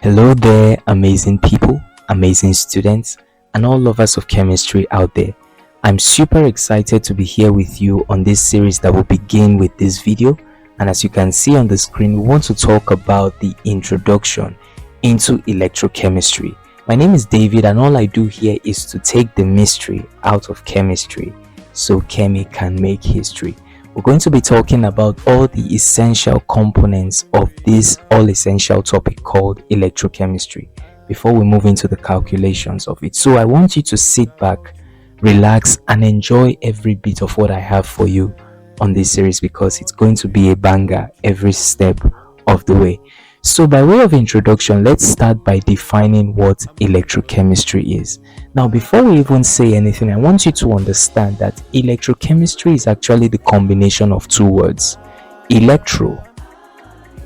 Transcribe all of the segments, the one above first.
Hello there, amazing people, amazing students, and all lovers of chemistry out there. I'm super excited to be here with you on this series that will begin with this video. And as you can see on the screen, we want to talk about the introduction into electrochemistry. My name is David, and all I do here is to take the mystery out of chemistry so Chemi can make history. We're going to be talking about all the essential components of this all-essential topic called electrochemistry before we move into the calculations of it. So I want you to sit back, relax, and enjoy every bit of what I have for you on this series because it's going to be a banger every step of the way. So by way of introduction, let's start by defining what electrochemistry is. Now, before we even say anything, I want you to understand that electrochemistry is actually the combination of two words, electro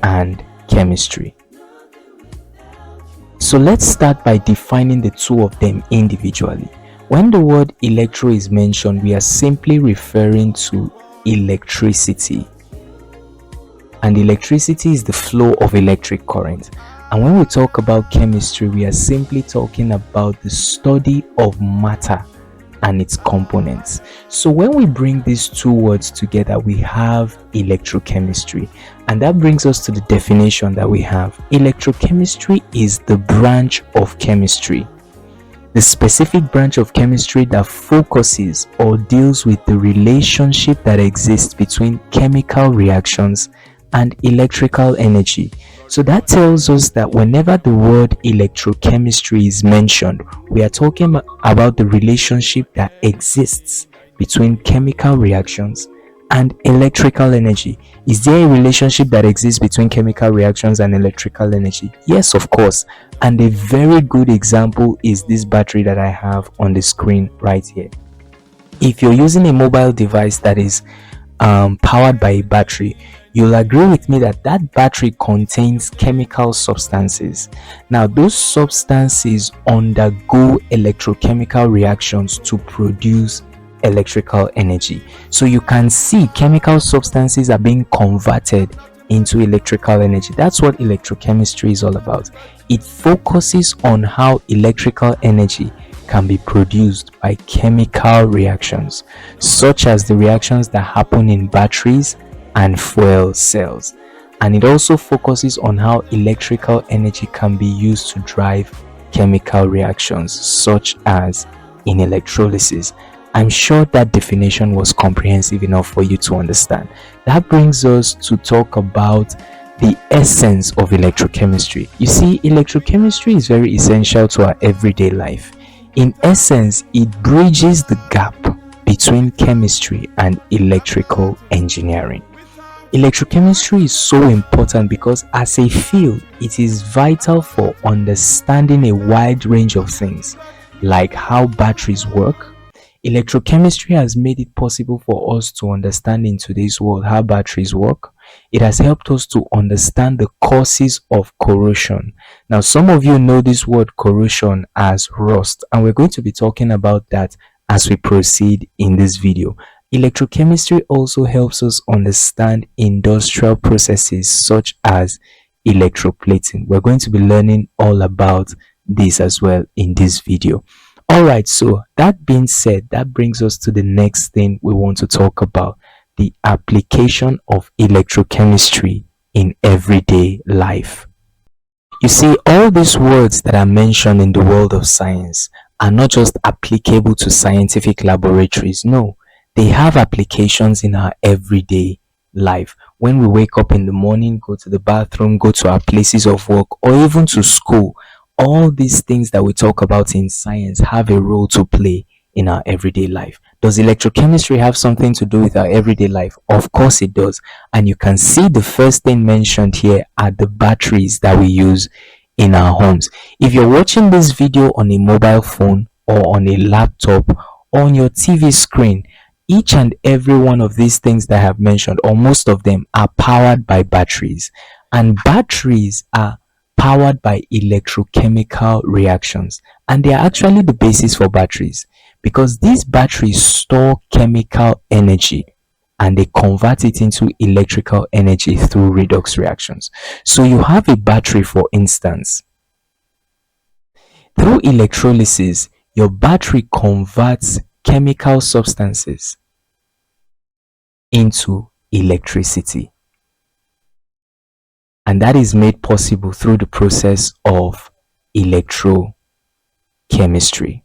and chemistry. So let's start by defining the two of them individually. When the word electro is mentioned, we are simply referring to electricity. And electricity is the flow of electric current. And when we talk about chemistry, we are simply talking about the study of matter and its components. So when we bring these two words together, we have electrochemistry. And that brings us to the definition that we have. Electrochemistry is the branch of chemistry, the specific branch of chemistry that focuses or deals with the relationship that exists between chemical reactions and electrical energy. So that tells us that whenever the word electrochemistry is mentioned, we are talking about the relationship that exists between chemical reactions and electrical energy. Is there a relationship that exists between chemical reactions and electrical energy? Yes, of course. And a very good example is this battery that I have on the screen right here. If you're using a mobile device that is powered by a battery, you'll agree with me that that battery contains chemical substances. Now, those substances undergo electrochemical reactions to produce electrical energy. So you can see chemical substances are being converted into electrical energy. That's what electrochemistry is all about. It focuses on how electrical energy can be produced by chemical reactions, such as the reactions that happen in batteries and fuel cells. And it also focuses on how electrical energy can be used to drive chemical reactions, such as in electrolysis. I'm sure that definition was comprehensive enough for you to understand. That brings us to talk about the essence of electrochemistry. You see, electrochemistry is very essential to our everyday life. In essence, it bridges the gap between chemistry and electrical engineering. Electrochemistry is so important because as a field, it is vital for understanding a wide range of things, like how batteries work. Electrochemistry has made it possible for us to understand in today's world how batteries work. It has helped us to understand the causes of corrosion. Now, some of you know this word corrosion as rust, and we're going to be talking about that as we proceed in this video. Electrochemistry also helps us understand industrial processes such as electroplating. We're going to be learning all about this as well in this video. Alright, so that being said, that brings us to the next thing we want to talk about, the application of electrochemistry in everyday life. You see, all these words that are mentioned in the world of science are not just applicable to scientific laboratories. No, they have applications in our everyday life. When we wake up in the morning, go to the bathroom, go to our places of work, or even to school, all these things that we talk about in science have a role to play in our everyday life. Does electrochemistry have something to do with our everyday life? Of course it does. And you can see the first thing mentioned here are the batteries that we use in our homes. If you're watching this video on a mobile phone or on a laptop or on your TV screen, each and every one of these things that I have mentioned, or most of them, are powered by batteries. And batteries are powered by electrochemical reactions. And they are actually the basis for batteries because these batteries store chemical energy and they convert it into electrical energy through redox reactions. So you have a battery, for instance, Through electrolysis, your battery converts chemical substances into electricity, and that is made possible through the process of electrochemistry.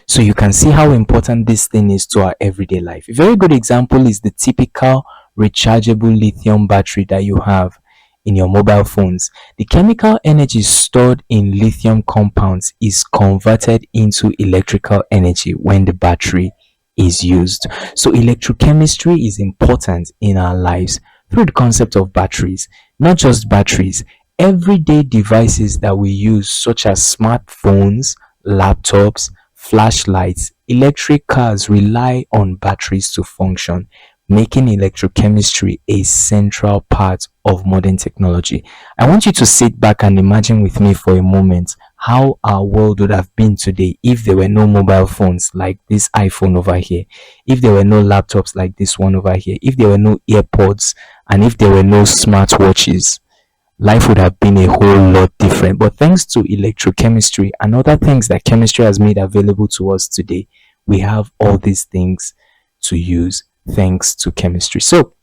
So you can see how important this thing is to our everyday life. A very good example is the typical rechargeable lithium battery that you have in your mobile phones. The chemical energy stored in lithium compounds is converted into electrical energy when the battery is used. So electrochemistry is important in our lives through the concept of batteries. Not just batteries, everyday devices that we use, such as smartphones, laptops, flashlights, electric cars, rely on batteries to function, making electrochemistry a central part of modern technology. I want you to sit back and imagine with me for a moment how our world would have been today if there were no mobile phones like this iPhone over here, if there were no laptops like this one over here, if there were no AirPods, and if there were no smartwatches. Life would have been a whole lot different. But thanks to electrochemistry and other things that chemistry has made available to us today, we have all these things to use thanks to chemistry. So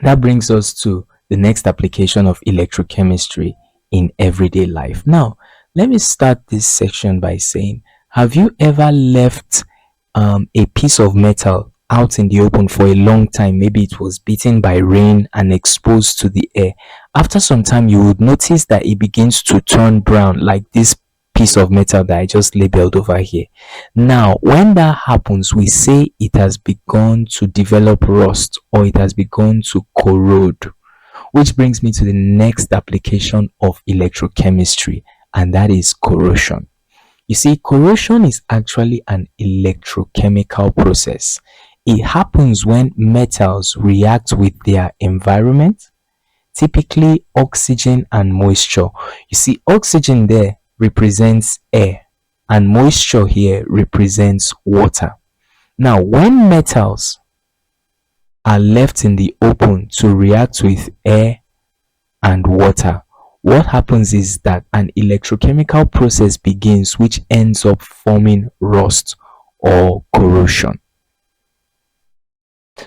that brings us to the next application of electrochemistry in everyday life. Now, let me start this section by saying, have you ever left a piece of metal out in the open for a long time? Maybe it was beaten by rain and exposed to the air. After some time, you would notice that it begins to turn brown, like this piece of metal that I just labeled over here. Now, when that happens, we say it has begun to develop rust, or it has begun to corrode, which brings me to the next application of electrochemistry, and that is corrosion. You see, corrosion is actually an electrochemical process. It happens when metals react with their environment, typically oxygen and moisture. You see, oxygen there represents air, and moisture here represents water. Now, when metals are left in the open to react with air and water, what happens is that an electrochemical process begins, which ends up forming rust or corrosion.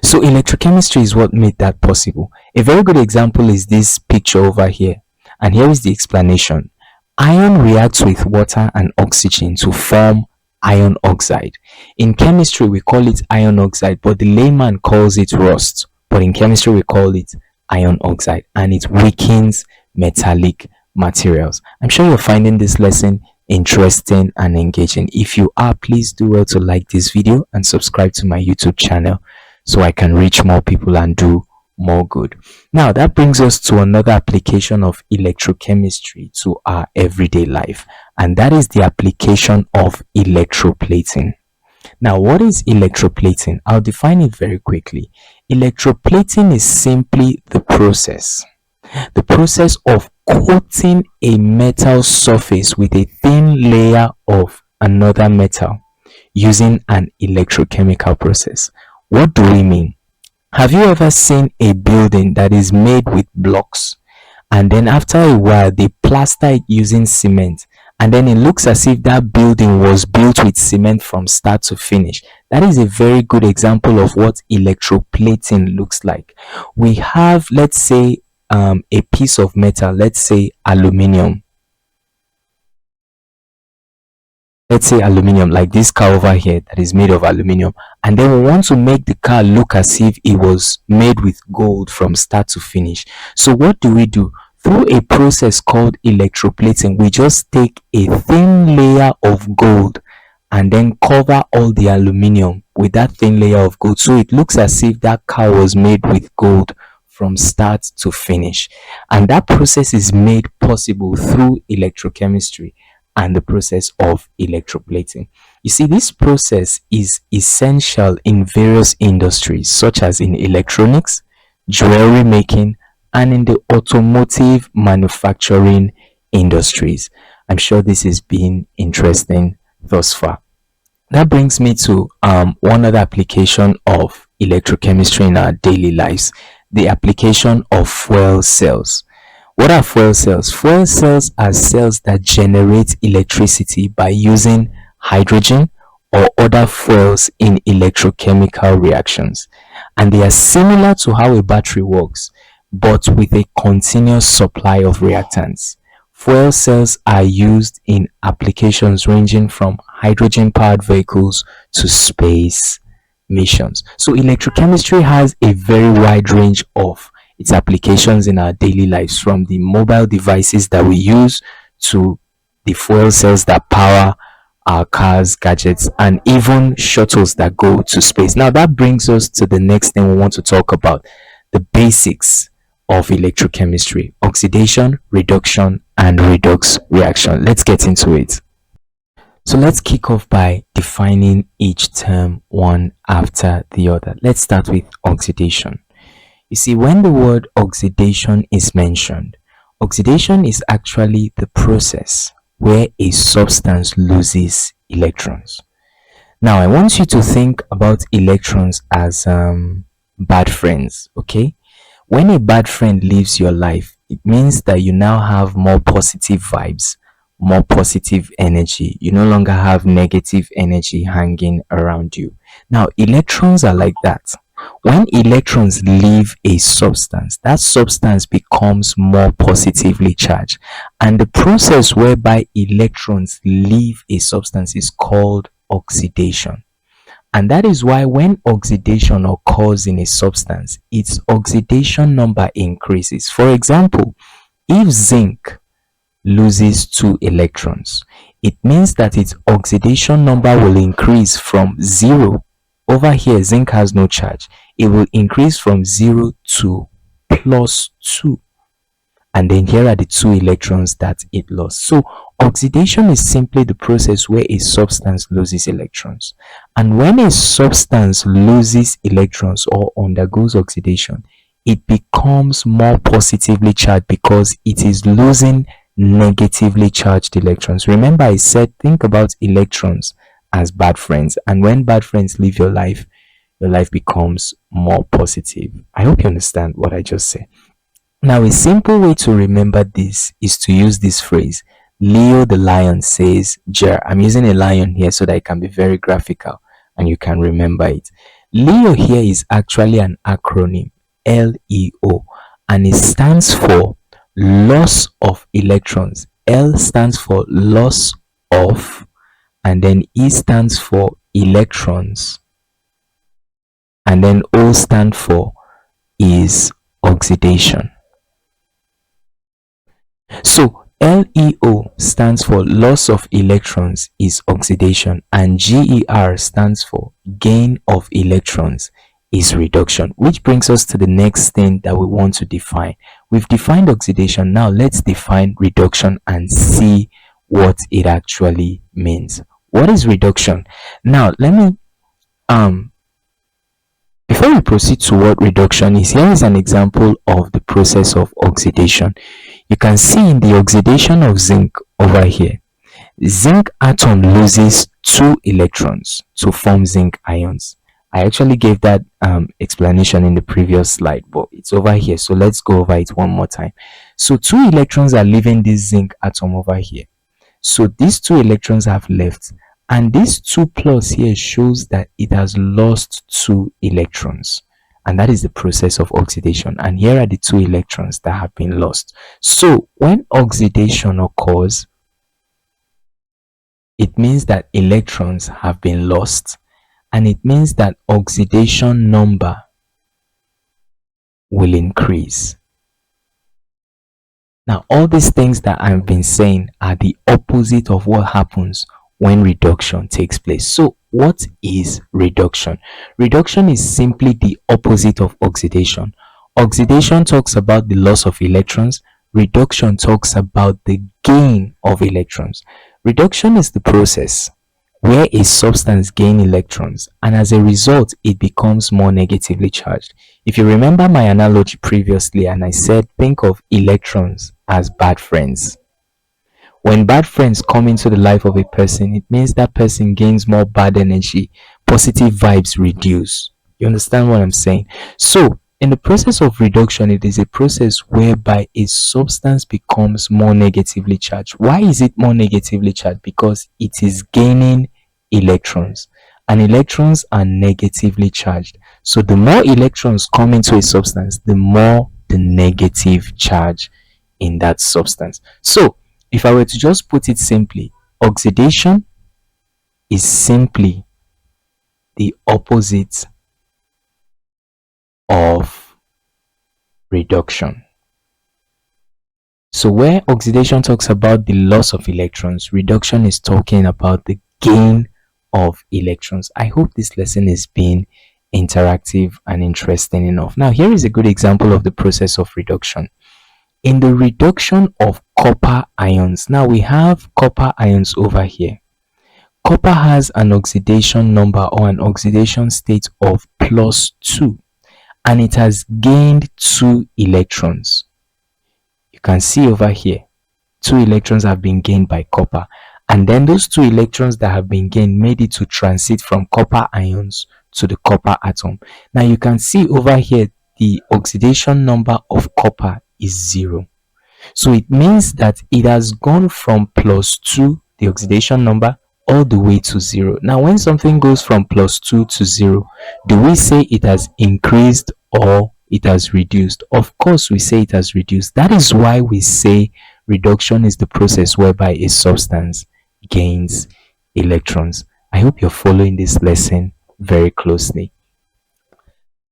So electrochemistry is what made that possible. A very good example is this picture over here, and here is the explanation. Iron reacts with water and oxygen to form iron oxide. In chemistry, we call it iron oxide, but the layman calls it rust. But in chemistry, we call it iron oxide, and it weakens metallic materials. I'm sure you're finding this lesson interesting and engaging. If you are, please do well to like this video and subscribe to my YouTube channel so I can reach more people and do more good. Now, that brings us to another application of electrochemistry to our everyday life, and that is the application of electroplating. Now, what is electroplating? I'll define it very quickly. Electroplating is simply the process of coating a metal surface with a thin layer of another metal using an electrochemical process. What do we mean? Have you ever seen a building that is made with blocks, and then after a while they plaster it using cement, and then it looks as if that building was built with cement from start to finish? That is a very good example of what electroplating looks like. We have, let's say, a piece of metal, let's say aluminium. Let's say aluminium, like this car over here that is made of aluminium, and then we want to make the car look as if it was made with gold from start to finish. So what do? Through a process called electroplating, we just take a thin layer of gold and then cover all the aluminium with that thin layer of gold, so it looks as if that car was made with gold from start to finish. And that process is made possible through electrochemistry and the process of electroplating. You see, this process is essential in various industries, such as in electronics, jewelry making, and in the automotive manufacturing industries. I'm sure this has been interesting thus far. That brings me to one other application of electrochemistry in our daily lives, the application of fuel cells. What are fuel cells? Fuel cells are cells that generate electricity by using hydrogen or other fuels in electrochemical reactions. And they are similar to how a battery works, but with a continuous supply of reactants. Fuel cells are used in applications ranging from hydrogen powered vehicles to space missions. So, electrochemistry has a very wide range of its applications in our daily lives, from the mobile devices that we use to the fuel cells that power our cars, gadgets, and even shuttles that go to space. Now, that brings us to the next thing we want to talk about, the basics of electrochemistry: oxidation, reduction, and redox reaction. Let's get into it. So let's kick off by defining each term one after the other. Let's start with oxidation. You see, when the word oxidation is mentioned, oxidation is actually the process where a substance loses electrons. Now, I want you to think about electrons as bad friends, okay? When a bad friend leaves your life, it means that you now have more positive vibes, more positive energy. You no longer have negative energy hanging around you. Now, electrons are like that. When electrons leave a substance, that substance becomes more positively charged. And the process whereby electrons leave a substance is called oxidation. And that is why when oxidation occurs in a substance, its oxidation number increases. For example, if zinc loses 2 electrons, it means that its oxidation number will increase from 0. Over here, zinc has no charge. It will increase from 0 to +2. And then here are the 2 electrons that it lost. So oxidation is simply the process where a substance loses electrons. And when a substance loses electrons or undergoes oxidation, it becomes more positively charged because it is losing negatively charged electrons. Remember, I said think about electrons as bad friends, and when bad friends leave your life becomes more positive. I hope you understand what I just said. Now, a simple way to remember this is to use this phrase: Leo the lion says Jer. I'm using a lion here so that it can be very graphical and you can remember it. Leo here is actually an acronym, LEO, and it stands for loss of electrons. L stands for loss of, and then E stands for electrons, and then O stand for is oxidation. So LEO stands for loss of electrons is oxidation, and GER stands for gain of electrons is reduction, which brings us to the next thing that we want to define. We've defined oxidation. Now let's define reduction and see what it actually means. What is reduction? Now let me before we proceed to what reduction is, here is an example of the process of oxidation. You can see in the oxidation of zinc over here, zinc atom loses 2 electrons to form zinc ions. I actually gave that explanation in the previous slide, but it's over here, so let's go over it one more time. So 2 electrons are leaving this zinc atom over here. So these 2 electrons have left, and this 2 plus here shows that it has lost 2 electrons, and that is the process of oxidation. And here are the 2 electrons that have been lost. So when oxidation occurs, it means that electrons have been lost, and it means that oxidation number will increase. Now, all these things that I've been saying are the opposite of what happens when reduction takes place. So what is reduction? Reduction is simply the opposite of oxidation. Oxidation talks about the loss of electrons. Reduction talks about the gain of electrons. Reduction is the process where a substance gains electrons, and as a result it becomes more negatively charged. If you remember my analogy previously, and I said think of electrons as bad friends. When bad friends come into the life of a person, it means that person gains more bad energy. Positive vibes reduce. You understand what I'm saying? So In the process of reduction, it is a process whereby a substance becomes more negatively charged. Why is it more negatively charged? Because it is gaining electrons, and electrons are negatively charged. So the more electrons come into a substance, the more the negative charge in that substance. So if I were to just put it simply, oxidation is simply the opposite of reduction. So where oxidation talks about the loss of electrons, reduction is talking about the gain of electrons. I hope this lesson is being interactive and interesting enough. Now, here is a good example of the process of reduction. In the reduction of copper ions, now we have copper ions over here. Copper has an oxidation number or an oxidation state of +2, and it has gained 2 electrons. You can see over here, 2 electrons have been gained by copper, and then those 2 electrons that have been gained made it to transit from copper ions to the copper atom. Now you can see over here the oxidation number of copper is 0. So it means that it has gone from +2, the oxidation number, all the way to 0. Now when something goes from +2 to 0, do we say it has increased or it has reduced? Of course we say it has reduced. That is why we say reduction is the process whereby a substance gains electrons. I hope you're following this lesson very closely.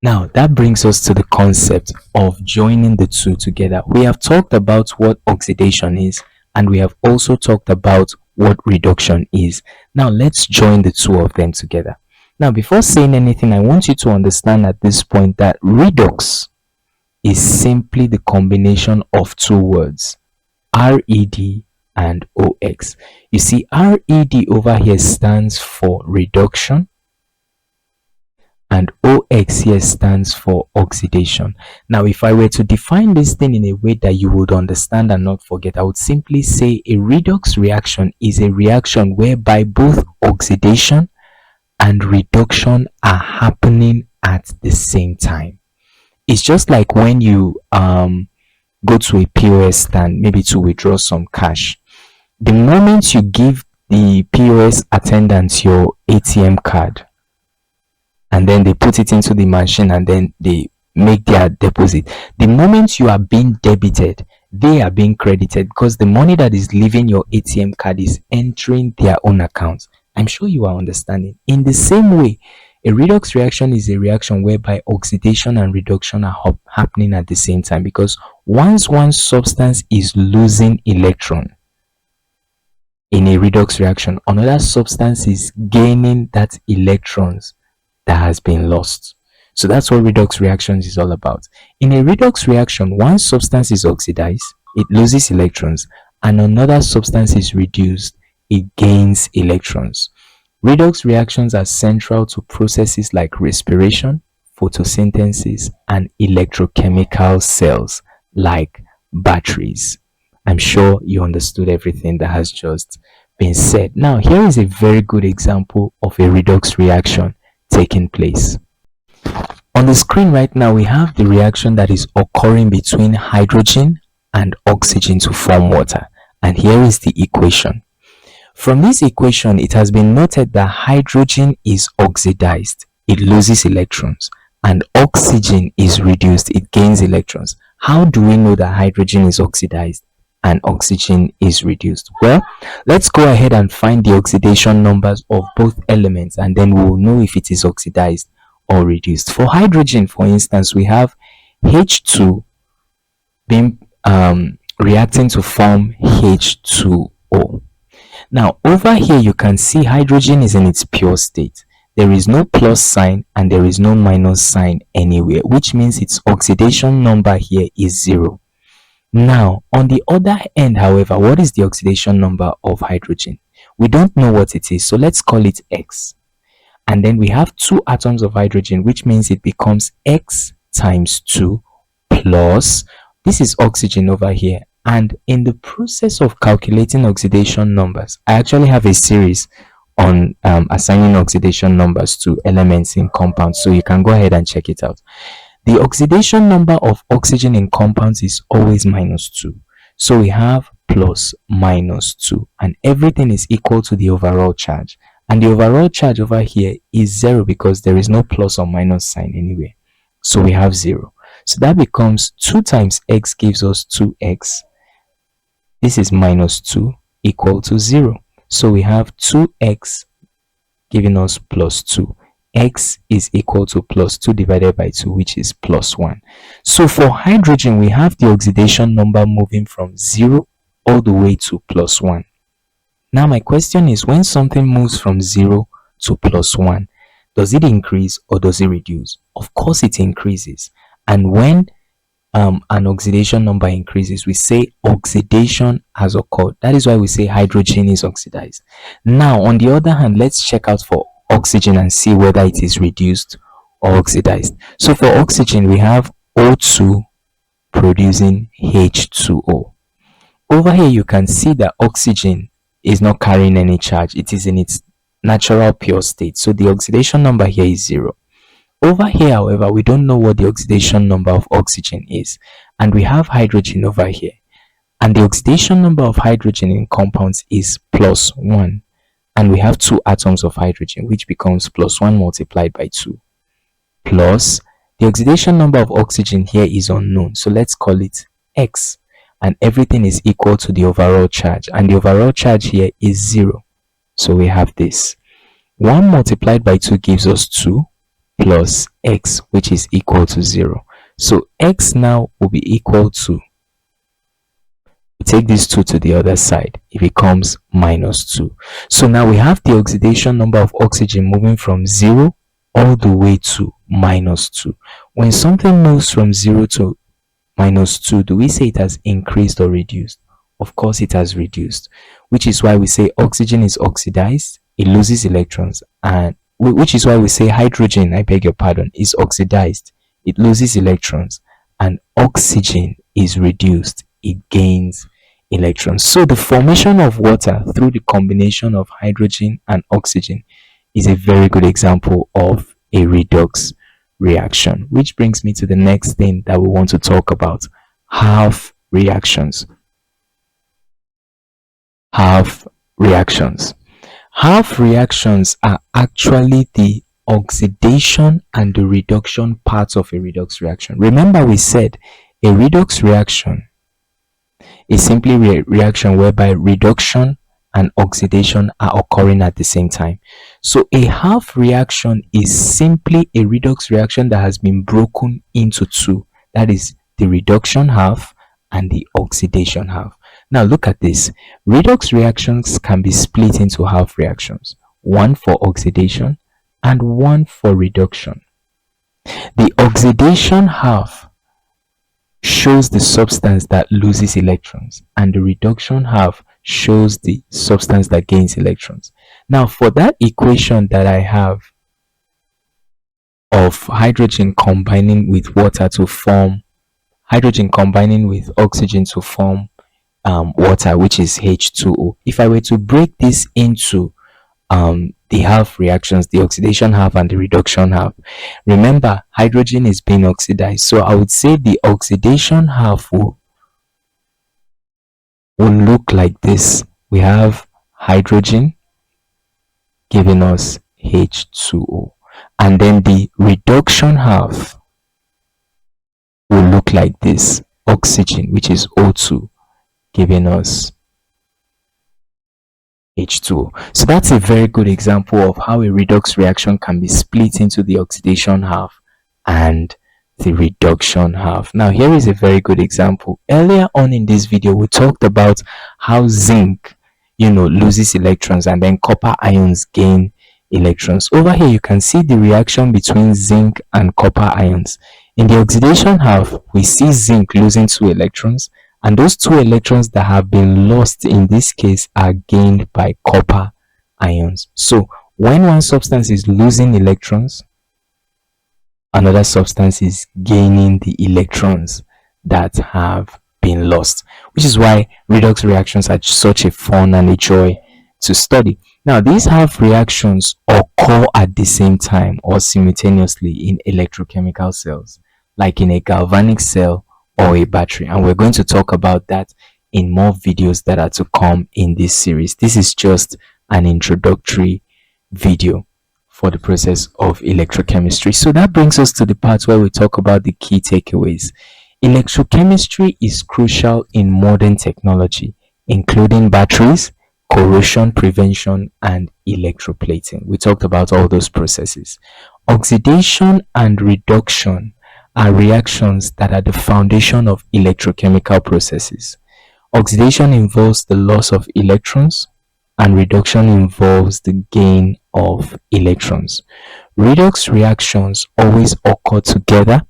Now that brings us to the concept of joining the two together. We have talked about what oxidation is, and we have also talked about what reduction is. Now let's join the two of them together. Now before saying anything, I want you to understand at this point that redox is simply the combination of two words, RED and OX. You see, RED over here stands for reduction, and OX here stands for oxidation. Now if I were to define this thing in a way that you would understand and not forget, I would simply say a redox reaction is a reaction whereby both oxidation and reduction are happening at the same time. It's just like when you go to a POS stand, maybe to withdraw some cash. The moment you give the POS attendant your ATM card, and then they put it into the machine and then they make their deposit, the moment you are being debited, they are being credited, because the money that is leaving your ATM card is entering their own account. I'm sure you are understanding. In the same way, a redox reaction is a reaction whereby oxidation and reduction are happening at the same time, because once one substance is losing electron in a redox reaction, another substance is gaining that electrons that has been lost. So that's what redox reactions is all about. In a redox reaction, one substance is oxidized, it loses electrons, and another substance is reduced, it gains electrons. Redox reactions are central to processes like respiration, photosynthesis, and electrochemical cells like batteries. I'm sure you understood everything that has just been said. Now, here is a very good example of a redox reaction taking place. On the screen right now, we have the reaction that is occurring between hydrogen and oxygen to form water. And here is the equation. From this equation, it has been noted that hydrogen is oxidized, it loses electrons, and oxygen is reduced, it gains electrons. How do we know that hydrogen is oxidized and oxygen is reduced? Well, let's go ahead and find the oxidation numbers of both elements, and then we'll know if it is oxidized or reduced. For hydrogen, for instance, we have H2 being reacting to form H2O. Now over here you can see hydrogen is in its pure state. There is no plus sign and there is no minus sign anywhere, which means its oxidation number here is 0. Now on the other end, however, what is the oxidation number of hydrogen? We don't know what it is, so let's call it X. And then we have 2 atoms of hydrogen, which means it becomes X times 2 plus, this is oxygen over here. And in the process of calculating oxidation numbers, I actually have a series on assigning oxidation numbers to elements in compounds, so you can go ahead and check it out. The oxidation number of oxygen in compounds is always -2. So we have plus -2, and everything is equal to the overall charge. And the overall charge over here is 0 because there is no plus or minus sign anywhere. So we have 0. So that becomes 2 times x gives us 2x. This is -2 equal to 0. So we have 2x giving us plus 2. X is equal to plus 2 divided by 2, which is plus 1. So for hydrogen, we have the oxidation number moving from 0 all the way to plus 1. Now my question is, when something moves from 0 to plus 1, does it increase or does it reduce? Of course it increases. And when an oxidation number increases, we say oxidation has occurred. That is why we say hydrogen is oxidized. Now on the other hand, let's check out for oxygen and see whether it is reduced or oxidized. So for oxygen, we have O2 producing H2O. Over here you can see that oxygen is not carrying any charge. It is in its natural pure state. So the oxidation number here is 0. Over here, however, we don't know what the oxidation number of oxygen is, and we have hydrogen over here, and the oxidation number of hydrogen in compounds is plus 1, and we have 2 atoms of hydrogen, which becomes plus 1 multiplied by 2, plus the oxidation number of oxygen here is unknown, so let's call it x, and everything is equal to the overall charge, and the overall charge here is 0. So we have this 1 multiplied by 2 gives us 2 plus x, which is equal to 0. So x now will be equal to, we take this 2 to the other side, it becomes -2. So now we have the oxidation number of oxygen moving from 0 all the way to -2. When something moves from 0 to -2, do we say it has increased or reduced? Of course it has reduced, which is why we say oxygen is oxidized, it loses electrons, and which is why we say hydrogen, I beg your pardon, is oxidized, it loses electrons, and oxygen is reduced, it gains electrons. So the formation of water through the combination of hydrogen and oxygen is a very good example of a redox reaction, which brings me to the next thing that we want to talk about: half reactions. Half reactions. Half reactions are actually the oxidation and the reduction parts of a redox reaction. Remember, we said a redox reaction is simply a reaction whereby reduction and oxidation are occurring at the same time. So a half reaction is simply a redox reaction that has been broken into two. That is the reduction half and the oxidation half. Now look at this. Redox reactions can be split into half reactions, one for oxidation and one for reduction. The oxidation half shows the substance that loses electrons, and the reduction half shows the substance that gains electrons. Now for that equation that I have of hydrogen combining with water to form, hydrogen combining with oxygen to form water, which is H2O. If I were to break this into the half reactions, the oxidation half and the reduction half, remember hydrogen is being oxidized, so I would say the oxidation half will look like this. We have hydrogen giving us H2O, and then the reduction half will look like this: oxygen, which is O2, giving us H2O. So that's a very good example of how a redox reaction can be split into the oxidation half and the reduction half. Now here is a very good example. Earlier on in this video, we talked about how zinc, loses electrons, and then copper ions gain electrons. Over here you can see the reaction between zinc and copper ions. In the oxidation half, we see zinc losing 2 electrons, and those 2 electrons that have been lost in this case are gained by copper ions. So when one substance is losing electrons, another substance is gaining the electrons that have been lost, which is why redox reactions are such a fun and a joy to study. Now these half reactions occur at the same time or simultaneously in electrochemical cells. like in a galvanic cell or a battery. And we're going to talk about that in more videos that are to come in this series. This is just an introductory video for the process of electrochemistry. So that brings us to the part where we talk about the key takeaways. Electrochemistry is crucial in modern technology, including batteries, corrosion prevention, and electroplating. We talked about all those processes. Oxidation and reduction are reactions that are the foundation of electrochemical processes. Oxidation involves the loss of electrons, and reduction involves the gain of electrons. Redox reactions always occur together,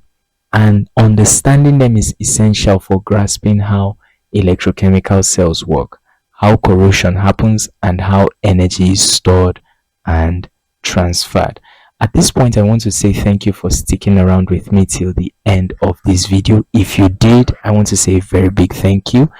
and understanding them is essential for grasping how electrochemical cells work, how corrosion happens, and how energy is stored and transferred. At this point, I want to say thank you for sticking around with me till the end of this video. If you did, I want to say a very big thank you.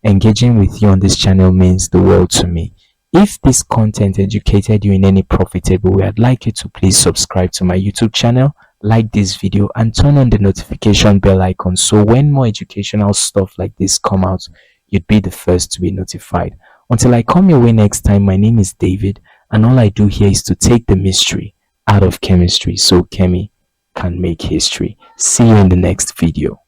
Engaging with you on this channel means the world to me. If this content educated you in any profitable way, I'd like you to please subscribe to my YouTube channel, like this video, and turn on the notification bell icon so when more educational stuff like this come out, you'd be the first to be notified. Until I come your way next time, my name is David, and all I do here is to take the mystery out of chemistry so chemi can make history. See you in the next video.